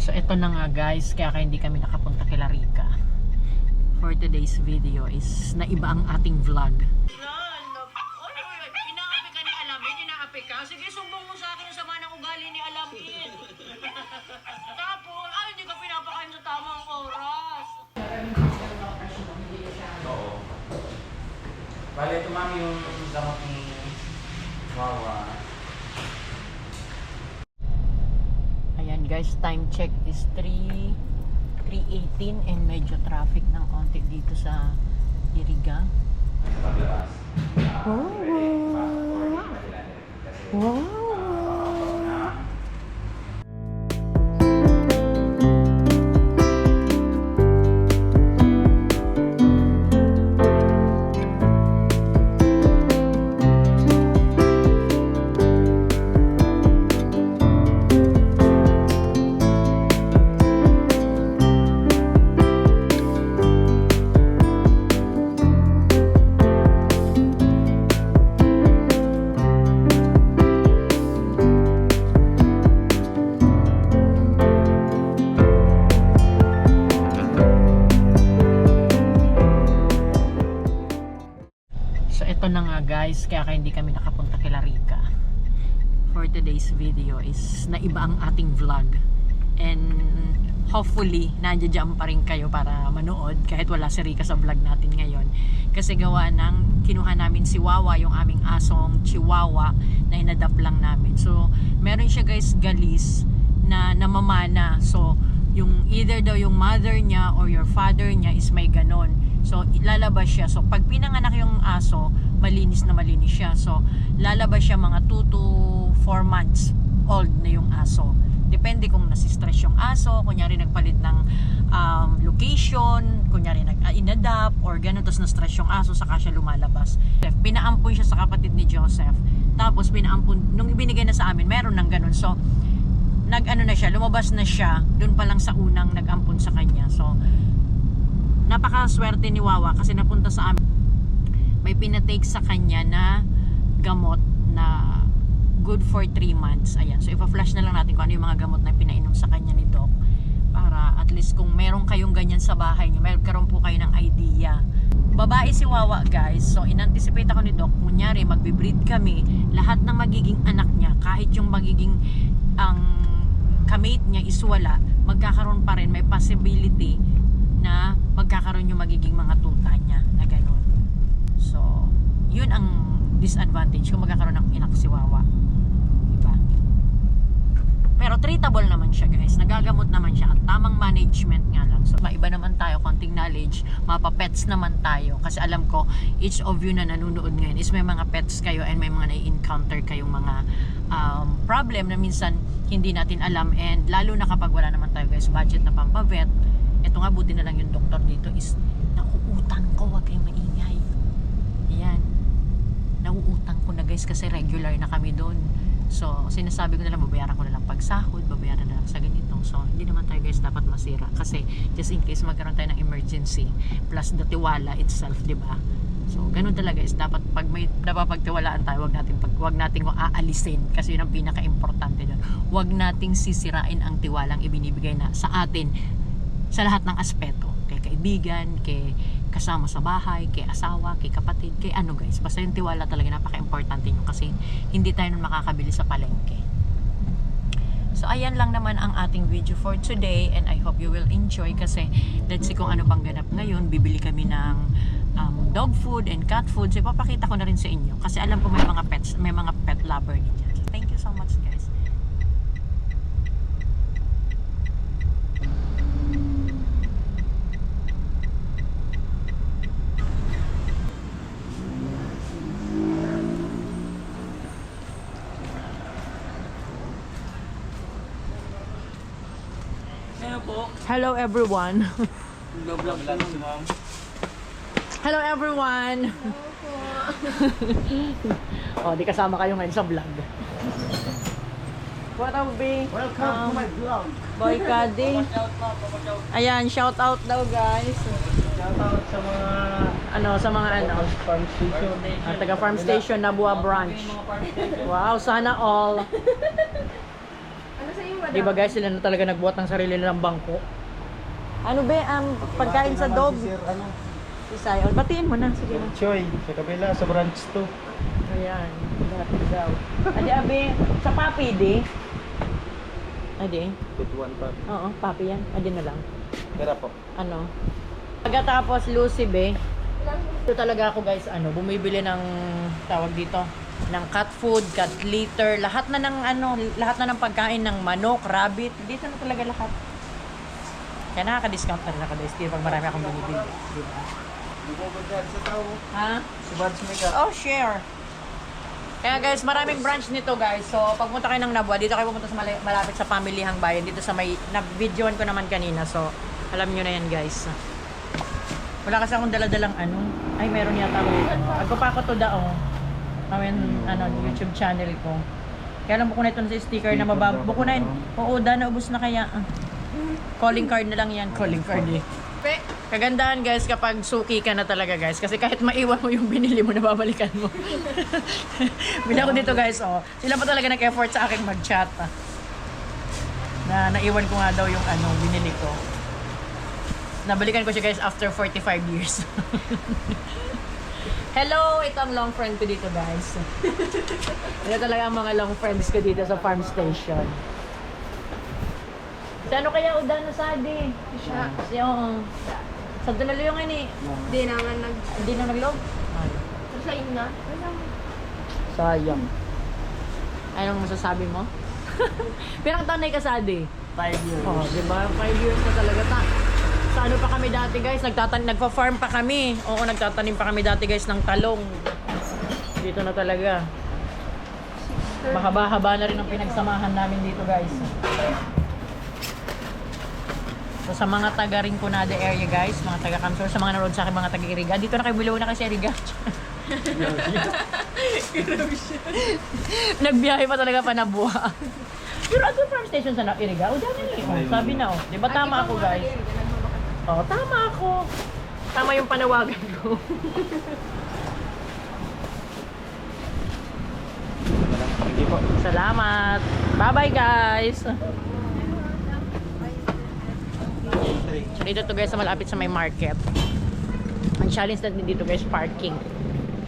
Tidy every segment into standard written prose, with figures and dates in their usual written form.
So ito na nga guys, kaya hindi kami nakapunta kay Larika. For today's video is naiba ang ating vlog. Inaapi ka ni Alamin, inaapi ka. Sige, sumbong mo sa akin yung sama ng ugali ni Alamin. Tapos, hindi ka pinapakain sa tamang oras. Oo. Bale, ito mami yung gamot ni Wawa. Ayan guys, time check is 3:18 and medyo traffic ng konti dito sa Iriga. Paglabas. Wow! Ito na nga guys, kaya hindi kami nakapunta kay Larika. For today's video is naiba ang ating vlog. And hopefully, nandiyan pa rin kayo para manood kahit wala si Rika sa vlog natin ngayon. Kasi gawa ng kinuha namin si Wawa, yung aming asong chihuahua na inadap lang namin. So, meron siya guys galis na namamana. So, yung either daw yung mother niya or your father niya is may ganon. So, lalabas siya. So, pag pinanganak yung aso, malinis na malinis siya. So, lalabas siya mga 2 to 4 months old na yung aso. Depende kung nasistress yung aso, kunyari nagpalit ng location, kunyari nag-inadapt or gano'n, tapos na-stress yung aso, saka siya lumalabas. Pinaampun siya sa kapatid ni Joseph. Tapos pinaampun, nung ibinigay na sa amin, meron ng gano'n. So, nag-ano na siya, lumabas na siya, dun pa lang sa unang nag-ampun sa kanya. So, napakaswerte ni Wawa kasi napunta sa amin. May pinatake sa kanya na gamot na good for 3 months. Ayan. So, ipa-flash na lang natin kung ano yung mga gamot na pinainom sa kanya ni Doc. Para at least kung meron kayong ganyan sa bahay niyo, meron po kayo ng idea. Babae si Wawa guys. So, in-anticipate ako ni Doc. Kunyari, magbe-breed kami. Lahat ng magiging anak niya, kahit yung magiging ang kamate niya is wala, magkakaroon pa rin, may possibility na magkakaroon yung magiging mga tuta niya na gano'n. So, yun ang disadvantage kung magkakaroon ng inak si Wawa. Diba? Pero treatable naman siya guys. Nagagamot naman siya at tamang management nga lang. So, maiba naman tayo, konting knowledge. Mapa-pets naman tayo. Kasi alam ko, each of you na nanonood ngayon is may mga pets kayo and may mga na-encounter kayong mga problem na minsan hindi natin alam. And lalo na kapag wala naman tayo guys, budget na pampavet. Ito nga, buti na lang yung doktor dito is nauutang ko, wag kayong maingay. Ayan. Nauutang ko na guys kasi regular na kami doon. So, sinasabi ko na lang, babayaran ko na lang pagsahod, babayaran na lang sa ganitong. So, hindi naman tayo guys dapat masira. Kasi, just in case magkaroon tayo ng emergency, plus the tiwala itself, di ba? So, ganun talaga is dapat pag may napapagtiwalaan tayo, wag nating aalisin kasi yun ang pinaka-importante doon. Wag nating sisirain ang tiwalang ibinibigay na sa atin sa lahat ng aspeto, kay kaibigan, kay kasama sa bahay, kay asawa, kay kapatid, kay ano guys, basta yung tiwala talaga napaka-importante nyo kasi hindi tayo nun makakabili sa palengke. So ayan lang naman ang ating video for today and I hope you will enjoy kasi let's see kung ano pang ganap ngayon. Bibili kami ng dog food and cat food, so ipapakita ko na rin sa inyo kasi alam ko may mga pets, may mga pet lover ninyo. Thank you so much guys. Hello everyone. Hello everyone. Oh, di kasama kayo ngayon sa vlog. What up, B? Welcome to my vlog. Boy Kadi. Ayan, shout out daw guys. Shout out sa mga farm station. Taga farm station Nabua branch. Wow, sana all. Ano sa iyo, Di ba guys, sila na talaga nagbuhat ng sarili nilang bangko. Ano ba, pagkain sa dog? Ano? Si Sayon. Batiin mo na, sige na. Choy, sa kabila, sa branch 2. Ayan, dati daw. Adi, abi, sa papi, di? Adi? Bituan pa. Oo, papi yan. Adi na lang. Kira po. Ano? Pagkatapos, Lucy, be. Ito talaga ako guys, bumibili ng, tawag dito, ng cat food, cat litter, lahat na ng pagkain ng manok, rabbit, dito na talaga lahat. Kaya nakaka-discount na rin ako guys, pag marami akong binibili. Diba? Sa tao. Ha? Si Bads Mega. Oh, share. Kaya guys, maraming branch nito guys. So, pagpunta kayo ng Nabua, dito kayo pumunta sa malapit sa Pamilihang Bayan. Dito sa may, na-videoan ko naman kanina. So, alam nyo na yan guys. Wala kasi akong daladalang Ay, meron yata ako. Agpa ko to daw. YouTube channel ko. Kaya lang buko na ito sa sticker na mababa. Buko na yun. Oo, naubos na kaya. Calling card na lang yan. Calling card eh. Kagandahan guys kapag suki ka na talaga guys. Kasi kahit maiwan mo yung binili mo, nababalikan mo. Bili ako dito guys. Oh. Sila pa talaga nag-effort sa akin mag-chat. Naiwan ko nga daw yung binili ko. Nabalikan ko siya guys after 45 years. Hello! Ito ang long friend ko dito guys. Ito talaga ang mga long friends ko dito sa farm station. Si ano kaya uda na sadi? Siya. Si sa dunalo yung Di naman Hindi na naglog? sa inyo na. Sayang. Anong masasabi mo? Pirang taon na ikasadi? 5 years. Oh, di ba? 5 years na talaga sa pa kami dati guys, nagfa-farm pa kami. Oo, nagtatanim pa kami dati guys ng talong. Dito na talaga. Mahaba-haba na rin ang pinagsamahan namin dito guys. So sa mga taga Rinconada area guys, mga taga Camsor, sa mga naroon sa akin, mga taga Iriga, dito na kayo bilaw na kasi Iriga. Nagbiyahe pa talaga pa na buha. Pero at yung farm station sa Iriga, dyan na sabi na di ba tama ako guys? Tama ako. Tama yung panawagan ko. Hindi po. Salamat. Bye-bye guys. So dito to guys sa malapit sa may market. Ang challenge natin dito guys, parking.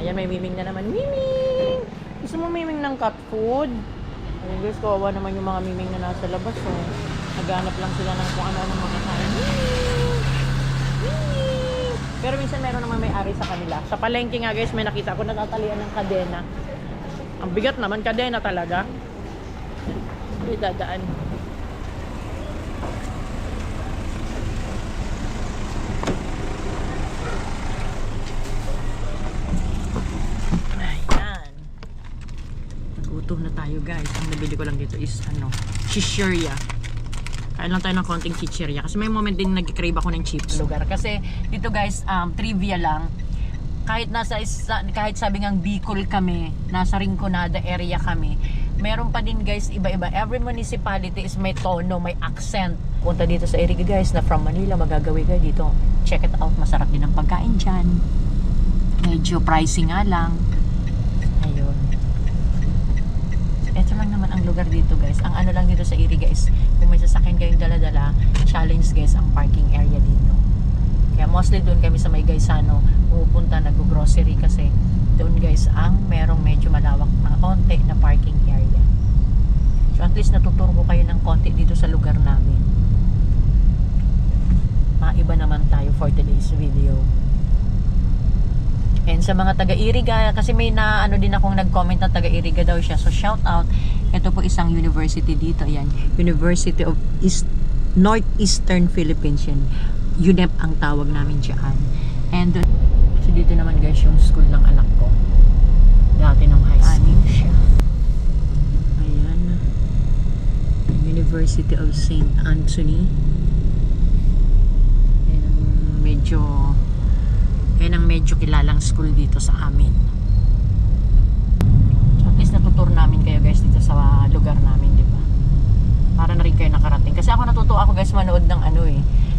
Ayan, may miming na naman. Miming! Gusto mo miming ng cat food? Ayan guys, kawawa naman yung mga miming na nasa labas. So, naghanap lang sila ng kung ano-ano makakain. Miming! Miming! Pero minsan meron naman may-ari sa kanila. Sa palengke nga guys, may nakita ko natatalian ng kadena. Ang bigat naman, kadena talaga. Hindi dadaan. Nagutom na tayo guys. Ang nabili ko lang dito is chichirya. Kain lang tayo ng konting chichirya. Kasi may moment din nag-crave ako ng chips lugar. Kasi dito guys, trivia lang. Kahit sabi ngang Bicol kami, nasa Rinconada area kami, meron pa din guys iba-iba. Every municipality is may tono, may accent. Punta dito sa area guys na from Manila, magagawi kayo dito. Check it out, masarap din ang pagkain dyan. Medyo pricey nga lang. Ayun. Ito lang naman ang lugar dito guys. Ang ano lang dito sa Iriga is kung may sasakyan kayong dala-dala, challenge guys ang parking area dito. Kaya mostly doon kami sa may Gaisano pupunta, nag-grocery kasi doon guys ang merong medyo malawak na konti na parking area. So at least natuturo ko kayo ng konti dito sa lugar namin. Maiba naman tayo for today's video. And sa mga taga-Iriga, kasi may din akong nag-comment na taga-Iriga daw siya. So shout out. Ito po isang university dito. Ayan. University of Northeastern Philippines yan. UNEP ang tawag namin dyan. And so dito naman guys yung school ng anak ko. Dati ng high school. Anim siya. Ayan. University of St. Anthony. And yan ang medyo kilalang school dito sa amin. So at least natuturo namin kayo guys dito sa lugar namin, di ba? Para na rin kayo nakarating. Kasi ako natutuwa ako guys manood ng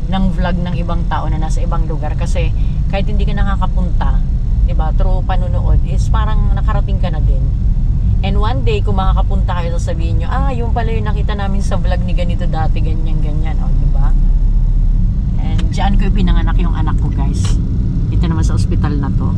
ng vlog ng ibang tao na nasa ibang lugar. Kasi kahit hindi ka nakakapunta, di ba, through panunood is parang nakarating ka na din. And one day, kung makakapunta kayo, sasabihin nyo, yung pala yung nakita namin sa vlog ni ganito dati, ganyan-ganyan. O, diba? And dyan ko yung pinanganak yung anak ko, guys. Ito naman sa ospital na to.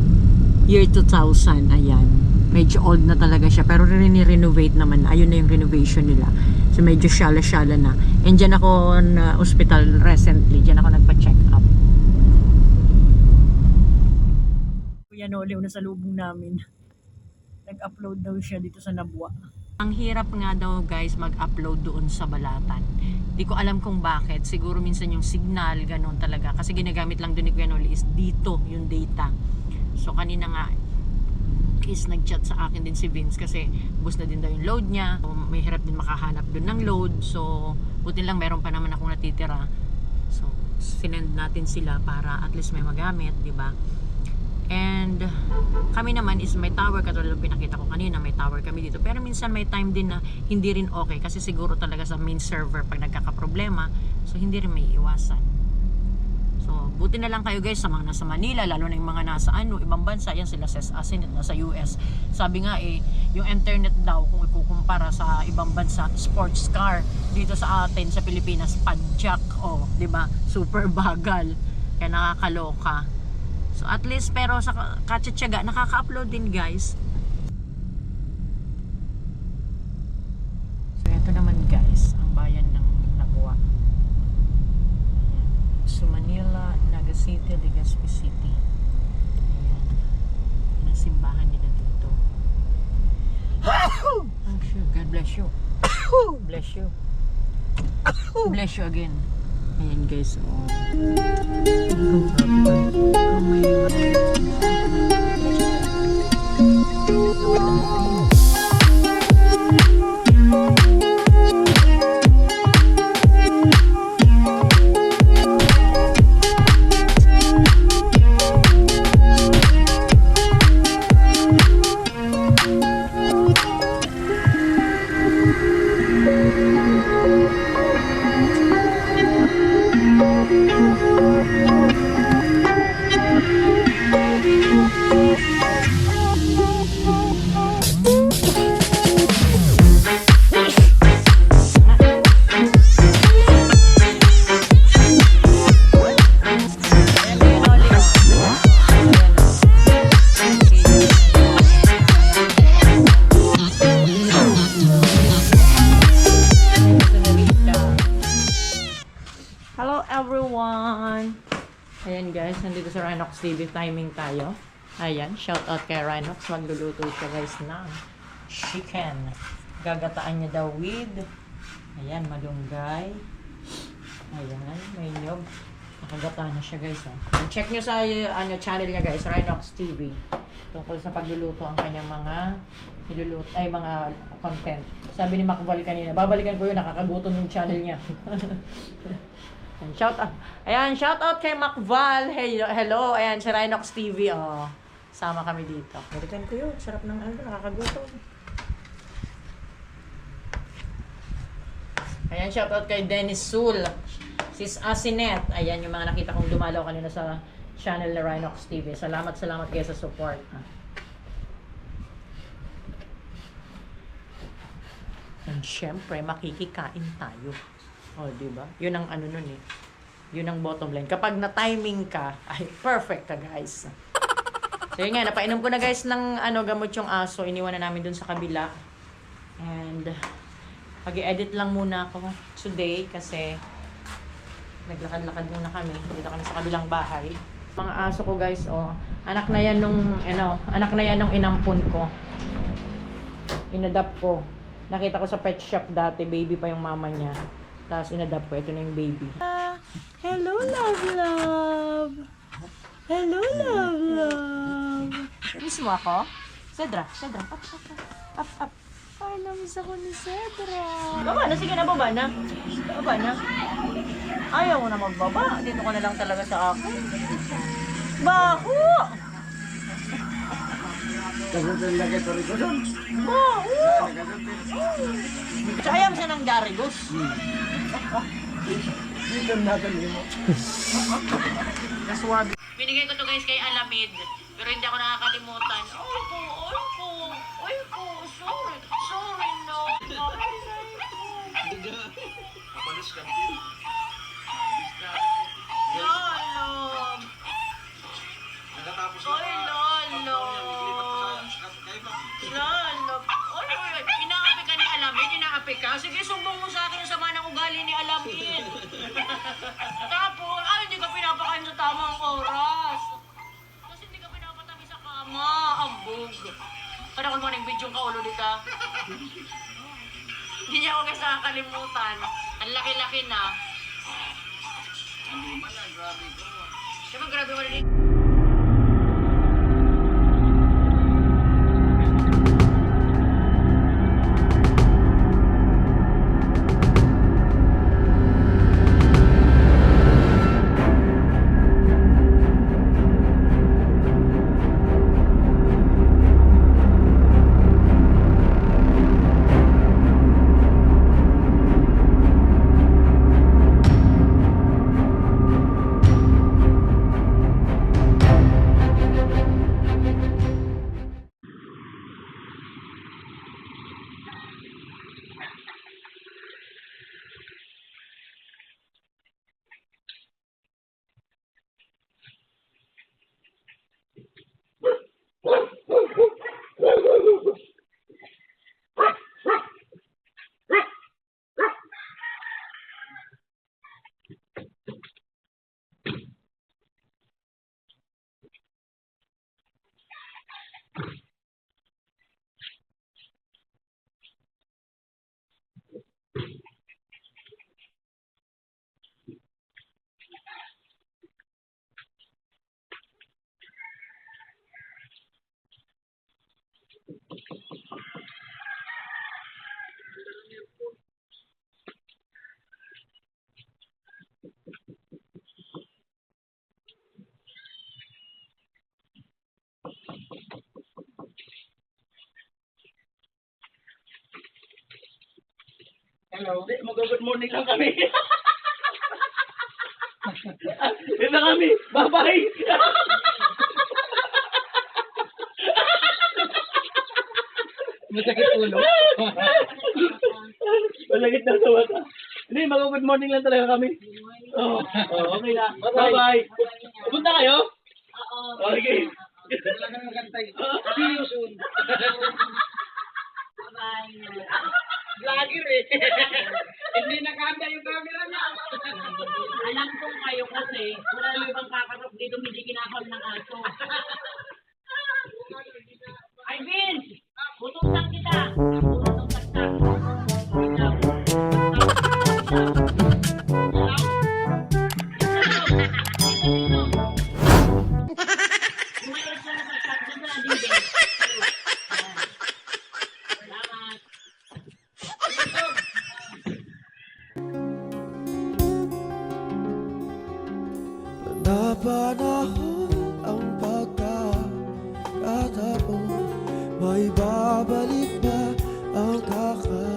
Year 2000, ayan. Medyo old na talaga siya, pero rini-renovate naman. Ayun na yung renovation nila. So, medyo syala-syala na. And dyan ako na ospital recently. Dyan ako nagpa-check up. Kuya Noli, una sa lubong namin. Nag-upload daw siya dito sa Nabwa. Ang hirap nga daw guys mag-upload doon sa Balatan. Di ko alam kung bakit. Siguro minsan yung signal, ganun talaga. Kasi ginagamit lang doon ni Kuya Noli is dito yung data. So kanina nga is nag-chat sa akin din si Vince kasi bus na din daw yung load niya. So, may hirap din makahanap doon ng load. So buti lang meron pa naman akong natitira. So sinend natin sila para at least may magamit, di ba? And kami naman is may tower, katulad ng pinakita ko kanina, may tower kami dito. Pero minsan may time din na hindi rin okay kasi siguro talaga sa main server pag nagkakaproblema, so hindi rin may iwasan. So buti na lang kayo guys sa mga nasa Manila, lalo na yung mga nasa ibang bansa, yan sila sa Asinet, nasa US. Sabi nga yung internet daw kung ikukumpara sa ibang bansa, sports car. Dito sa atin sa Pilipinas, padjak, di ba? Super bagal. Kaya nakakaloka. So at least pero sa katsatsaga nakaka-upload din guys. So ito naman guys, ang bayan ng Nabwa. Ayan. So Manila, Naga City, Legazpi City. Ayan. Ang simbahan nila dito. Oh, sure. God bless you. Bless you. Bless you again. Ayan guys. Hello everyone! Ayan guys, nandito sa Rhinox TV, timing tayo. Ayan, shout out kay Rhinox. Magluluto siya guys ng chicken. Gagataan niya daw with, ayan, malunggay. Ayan, may nyog. Nakagataan na siya guys. Check nyo sa channel niya guys, Rhinox TV. Tungkol sa pagluluto ang kanyang mga niluluto, mga content. Sabi ni Macval kanina, babalikan ko yun, nakakagutom yung channel niya. Shout out. Ayan, shout out kay Macval. Hey, hello. Ayan, si Rhinox TV. Sama kami dito. Balikan ko yun. Sarap ng nakakagutom. Ayan, shout out kay Dennis Sul. Sis Asinet. Ayan, yung mga nakita kong dumalaw kanina sa channel na Rhinox TV. Salamat kayo sa support. And syempre, makikikain tayo. Diba? Yun ang nun Yun ang bottom line. Kapag na-timing ka, ay perfect ka guys. So yun nga, napainom ko na guys ng gamot yung aso. Iniwan na namin dun sa kabila. And mag-i-edit lang muna ako today kasi naglakad-lakad muna kami. Dito kami sa kabilang bahay. Mga aso ko guys, anak na yan nung inampun ko. Inadapt ko. Nakita ko sa pet shop dati, baby pa yung mama niya. Tapos inadapt ko, ito na yung baby. Hello, love. Hello, love. Miss mo ako? Cedra. Up. Ay, namiss ako ni Cedra. Baba na, sige na, baba na. Ayaw mo na magbaba. Dito ko na lang talaga sa akin. Baho! Sayang siya ng Darigos. Binigay ko to guys kay Alamid. Pero hindi ako nakakalimutan. Oy po, sorry. Sorry, no. Kapalis ka din. Lolo. Nakatapos Oy, Lolo. Lolo. Oy, oy, oy. Inaapi ka ni Alamin, inaapi ka. Sige, sumbong mo sa akin yung sama ng ugali ni Alamin. Tapos, ay, hindi ka pinapakain sa tamang oras. Kasi hindi ka pinapatabi sa kama. Ambog. Kada ko naman yung video ka, ulo di ka. Hindi niya ako kasi nakakalimutan. Ang laki-laki na. Hindi man yan, grabe ko. Siyempre, grabe mo rin. Hello. Mag-good morning lang kami. Ito na kami. Bye-bye. Masakit ulo. Malagit na sa mata. Hindi, mag-good morning lang talaga kami. Oh, okay na. Bye-bye. Pupunta kayo? Oo. Okay. Wala ka nang kantay. See you soon. Vlogger eh. Hindi nakanda yung camera niya. Alam ko kayo kasi, wala naman ibang kakasap dito, hindi kinakal ng aso. Ay, Vince! Butusan kita! Butusan kita! Napanahon ang pagkakataon, may babalik ba ang kakapon?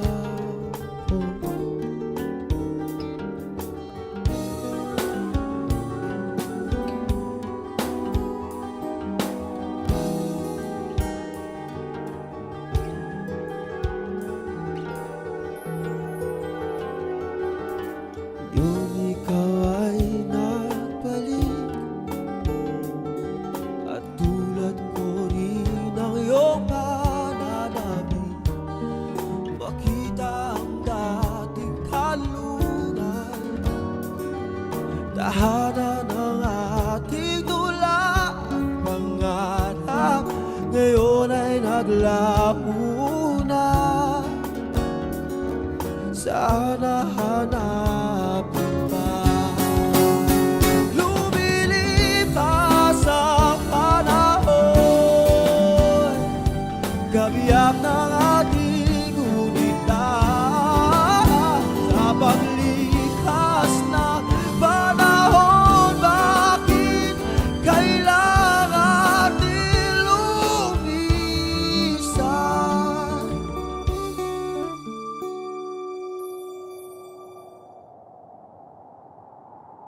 Yung ikaw ay nagbalik at tulad ko rin ang iyong pananabik, makita ang dating kalunay, tahanan ng ating dula at pangarap, ngayon ay naglamo na. Sana hanapin pa. Lumilipas ang panahon, kabiyak na